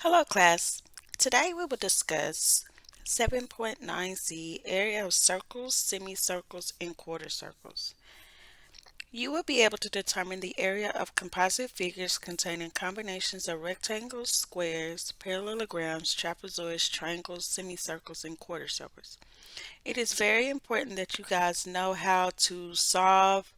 Hello class. Today we will discuss 7.9c area of circles, semicircles, and quarter circles. You will be able to determine the area of composite figures containing combinations of rectangles, squares, parallelograms, trapezoids, triangles, semicircles, and quarter circles. It is very important that you guys know how to solve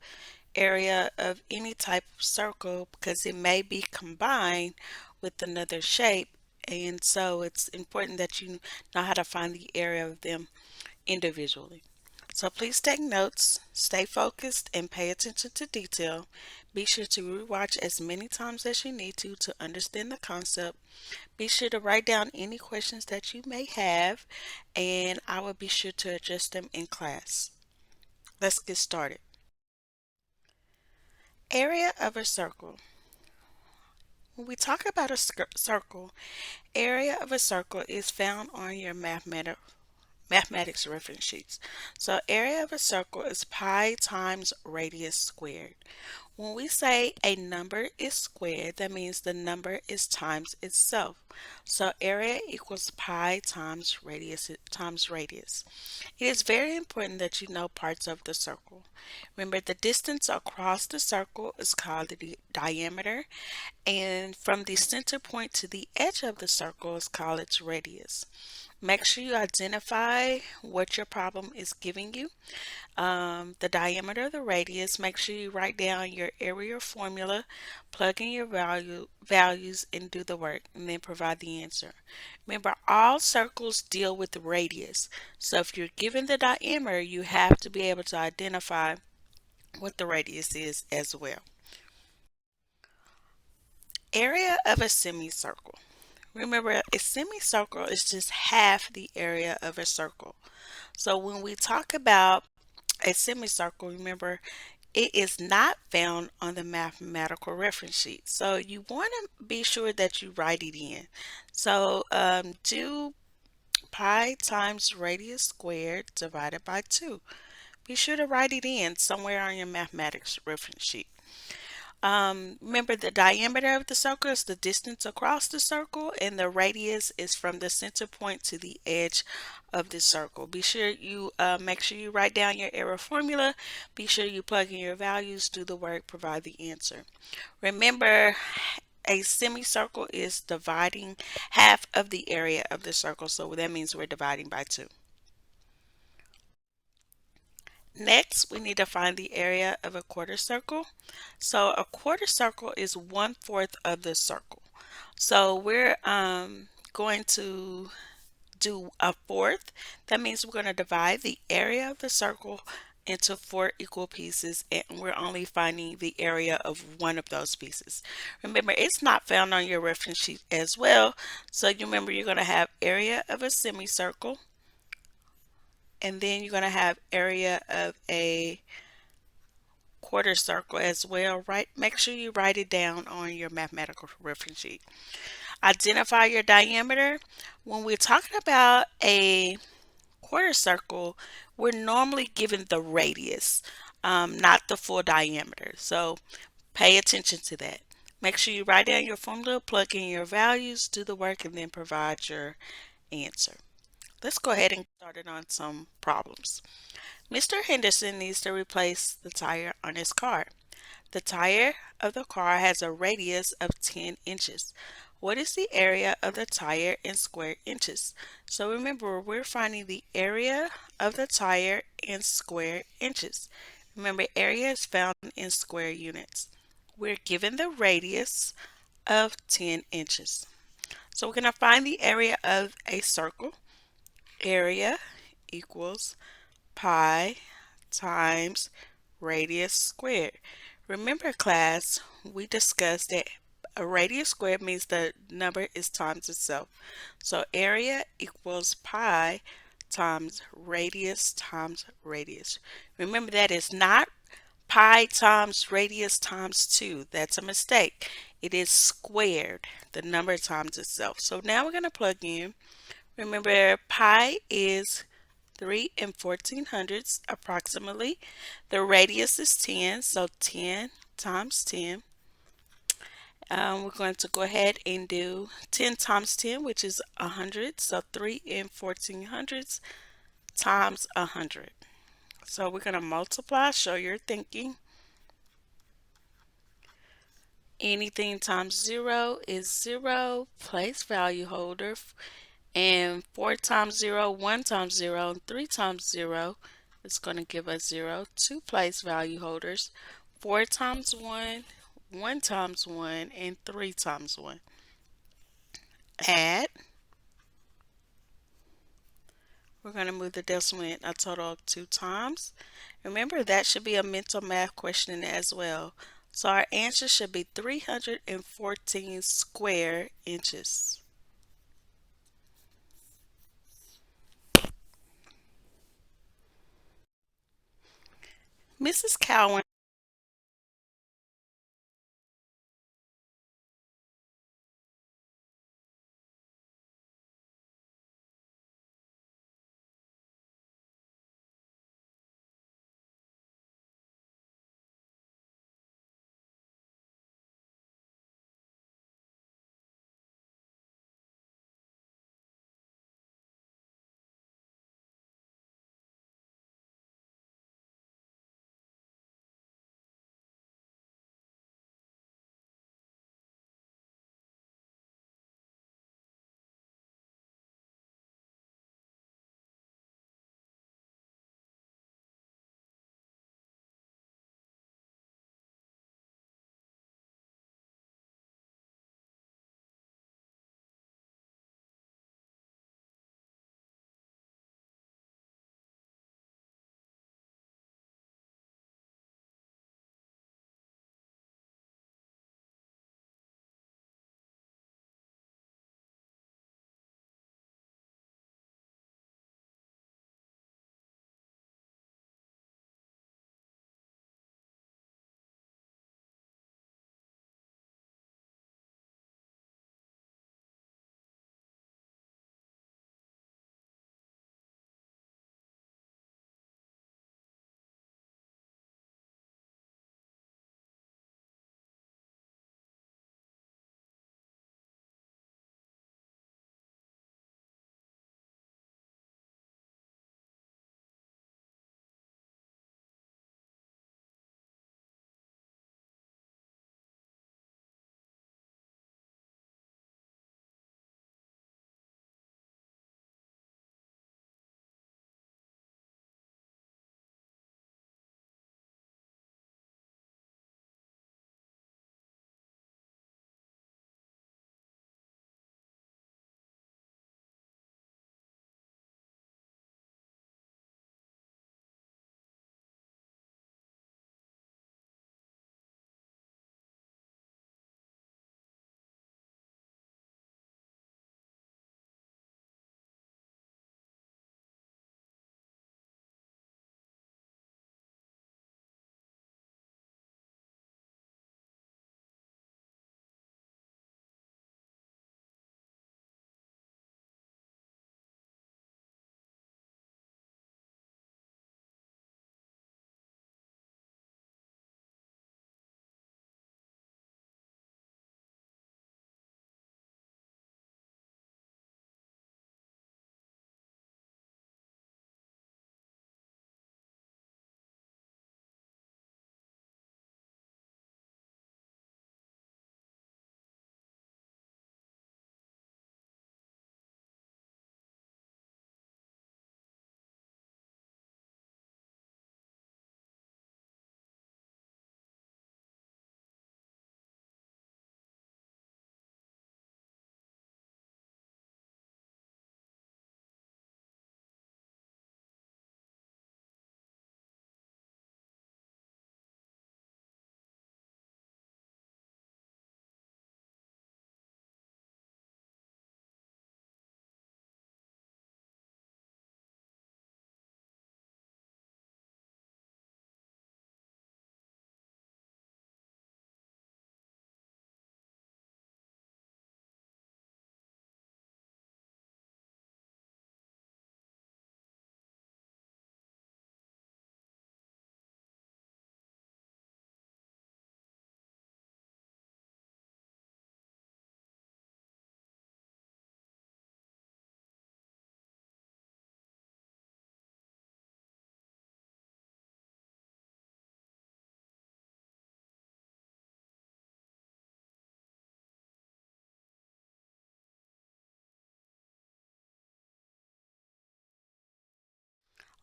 area of any type of circle because it may be combined with another shape, and so it's important that you know how to find the area of them individually. So please take notes, stay focused, and pay attention to detail. Be sure to rewatch as many times as you need to understand the concept. Be sure to write down any questions that you may have, and I will be sure to address them in class. Let's get started. Area of a circle. When we talk about a circle, area of a circle is found on your mathematics reference sheets. So area of a circle is pi times radius squared. When we say a number is squared, that means the number is times itself. So area equals pi times radius times radius. It is very important that you know parts of the circle. Remember, the distance across the circle is called the diameter, and from the center point to the edge of the circle is called its radius. Make sure you identify what your problem is giving you. The diameter of the radius, make sure you write down your area formula, plug in your values, and do the work, and then provide the answer. Remember, all circles deal with the radius. So if you're given the diameter, you have to be able to identify what the radius is as well. Area of a semicircle. Remember, a semicircle is just half the area of a circle. So when we talk about a semicircle, remember, it is not found on the mathematical reference sheet. So you want to be sure that you write it in. So do pi times radius squared divided by 2. Be sure to write it in somewhere on your mathematics reference sheet. Remember, the diameter of the circle is the distance across the circle, and the radius is from the center point to the edge of the circle. Be sure you make sure you write down your error formula. Be sure you plug in your values, do the work, provide the answer. Remember, a semicircle is dividing half of the area of the circle, so that means we're dividing by 2. Next, we need to find the area of a quarter circle. So a quarter circle is 1/4 of the circle. So we're going to do a fourth. That means we're going to divide the area of the circle into 4 equal pieces, and we're only finding the area of one of those pieces. Remember, it's not found on your reference sheet as well. So you remember, you're going to have area of a semicircle, and then you're going to have area of a quarter circle as well. Right, make sure you write it down on your mathematical reference sheet. Identify your diameter. When we're talking about a quarter circle, we're normally given the radius, not the full diameter. So pay attention to that. Make sure you write down your formula, plug in your values, do the work, and then provide your answer. Let's go ahead and get started on some problems. Mr. Henderson needs to replace the tire on his car. The tire of the car has a radius of 10 inches. What is the area of the tire in square inches? So remember, we're finding the area of the tire in square inches. Remember, area is found in square units. We're given the radius of 10 inches. So we're going to find the area of a circle. Area equals pi times radius squared. Remember, class, we discussed that a radius squared means the number is times itself. So area equals pi times radius times radius. Remember, that is not pi times radius times 2. That's a mistake. It is squared, the number times itself. So now we're going to plug in. Remember, pi is 3 and 1400ths approximately. The radius is 10, so 10 times 10. We're going to go ahead and do 10 times 10, which is 100. So 3 and 14 hundredths times 100. So we're going to multiply, show your thinking. Anything times 0 is 0, place value holder. And 4 times 0, 1 times 0, and 3 times 0 is going to give us 0. 2 place value holders. 4 times 1, 1 times 1, and 3 times 1. Add. We're going to move the decimal in a total of 2 times. Remember, that should be a mental math question as well. So our answer should be 314 square inches. Mrs. Cowan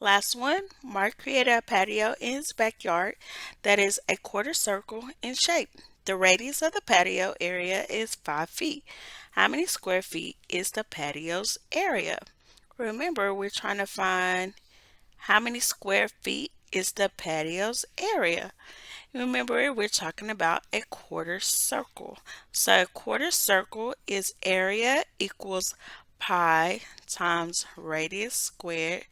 Last one, Mark created a patio in his backyard that is a quarter circle in shape. The radius of the patio area is 5 feet. How many square feet is the patio's area? Remember, we're trying to find how many square feet is the patio's area. Remember, we're talking about a quarter circle. So a quarter circle is area equals pi times radius squared.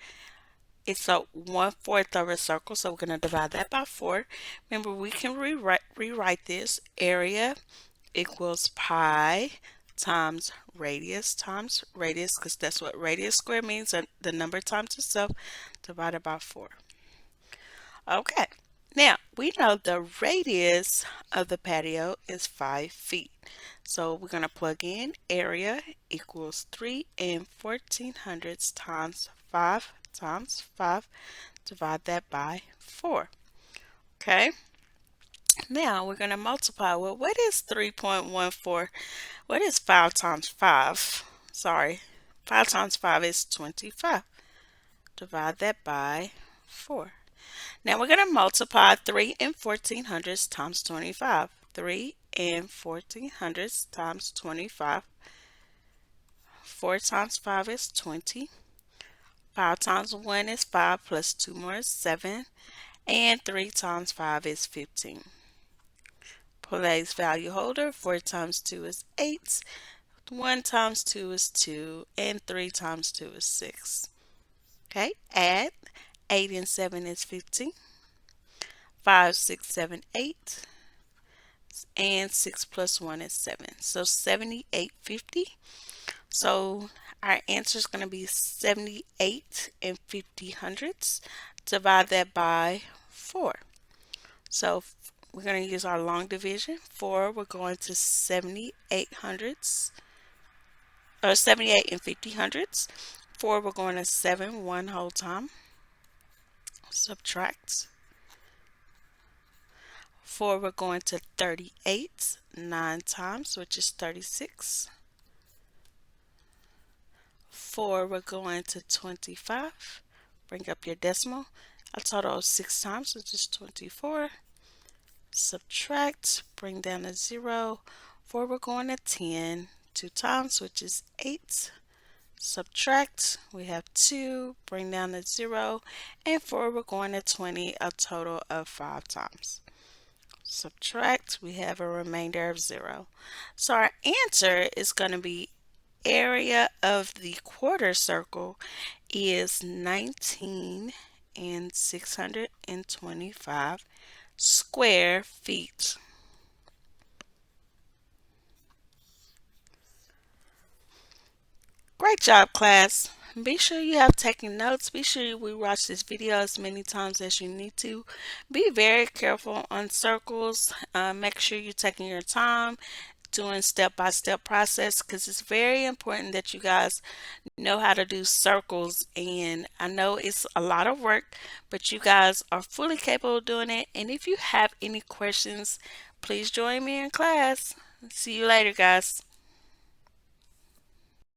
It's a 1/4 of a circle, so we're going to divide that by 4. Remember, we can rewrite this. Area equals pi times radius, because that's what radius squared means, and the number times itself, divided by 4. Okay, now we know the radius of the patio is 5 feet. So we're going to plug in area equals 3 and 1400 times 5, divide that by 4. Okay, now we're going to multiply. Well, what is 3.14? What is 5 times 5? Sorry, 5 times 5 is 25. Divide that by 4. Now we're going to multiply 3 and 1400 times 25. 3 and 1400 times 25. 4 times 5 is 20. 5 times 1 is 5 plus 2 more is 7. And 3 times 5 is 15. Place value holder. 4 times 2 is 8. 1 times 2 is 2. And 3 times 2 is 6. Okay, add. 8 and 7 is 15. 5, 6, 7, 8. And 6 plus 1 is 7. So 7850. So our answer is going to be 78 and 50 hundredths. Divide that by 4. So we're going to use our long division. 4, we're going to 78 hundredths, or 78 and 50 hundredths. 4, we're going to 7 one whole time. Subtract. 4, we're going to 38 9 times, which is 36. 4, we're going to 25. Bring up your decimal. A total of 6 times, which is 24. Subtract, bring down a 0. 4, we're going to 10. 2 times, which is 8. Subtract, we have 2. Bring down a 0. And 4, we're going to 20. A total of 5 times. Subtract, we have a remainder of 0. So our answer is going to be area of the quarter circle is 19 and 625 square feet. Great job, class. Be sure you have taken notes. Be sure you rewatch this video as many times as you need to. Be very careful on circles. Make sure you're taking your time doing step-by-step process, because it's very important that you guys know how to do circles. And I know it's a lot of work, but you guys are fully capable of doing it. And if you have any questions, please join me in class. See you later, guys.